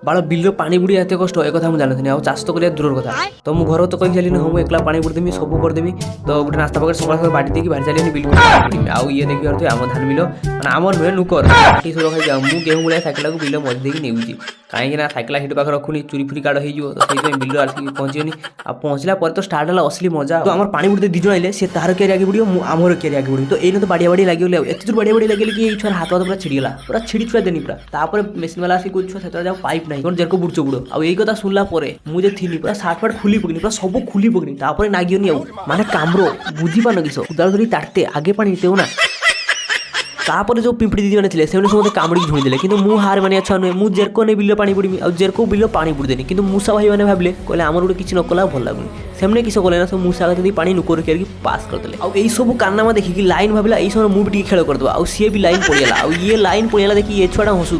बाल बिल पानी बुड़ी एत कष्ट एक कथा मुझे जानी चाष तो करिया दूर कथा तो मुझे घर तो कही सारे हाँ मुझे एकला पानी बुड़देमी सब करदेमी तो गोटे नास्ता पकेट सकाल बाटी देकी बाहर चलिए बिल आउ ये देखिए पारे आम धान बिल मैंने आमर नुहे नुकर बाटी सब रखा जाऊ मुझे गेहूँ गुड़ा साइकेल को बिल मझी देकी नेउची कहीं साइकेल हिट पाखे रखुनी चुरी फुरी काड़ हो तो बिल आसिक पहुँचनी आ पहुँचला तो स्टार्ट है असली मजा तो आम पानी बुड़ते दिज आइले से तार कैरी आगे बढ़ो आमर कैरी आगे बढ़ी तो ये तो बाड़िया बाड़ी लगे एत दूर बाड़िया बाड़ी लगे कि छुआ हाथ हाथ पूरा छिड़गला पूरा छिड़ी छुआ देनी पूरा मेसीन वाला आसिक छुआ से पाइप ना जेरको बुड़चो बुड़ आ यही कथा शुणला मुझे थी पूरा सार्ट फाट खुली पकनी पूरा सब खुली पकनी नागियोनी माने कामरो बुझी पान किस उदार धरी ताटते आगे पानी देव ना तापर जो पिंपड़ी दीदी मैंने थे समझे कामुड़ी झुणीदे कि मुझे हार मानिया छुआ नुहे मुझे जेरको नहीं बिल पानी बुड़मी आ जेरको बिल पानी बुड़देनी कि मूसा भाई मैंने भाविले कहले आमर गोटे किसी नकला भल लगुनि सेमने किस कले ना सब मूसा आगे पानी नुकर करके पास करदे आई सब कान्नामा देखिकी लाइन भाविला यही समय मुझे खेल करदे आ सी भी लाइन पड़ेगा आ ये लाइन पड़ेगा देखिए ये छुआ हसू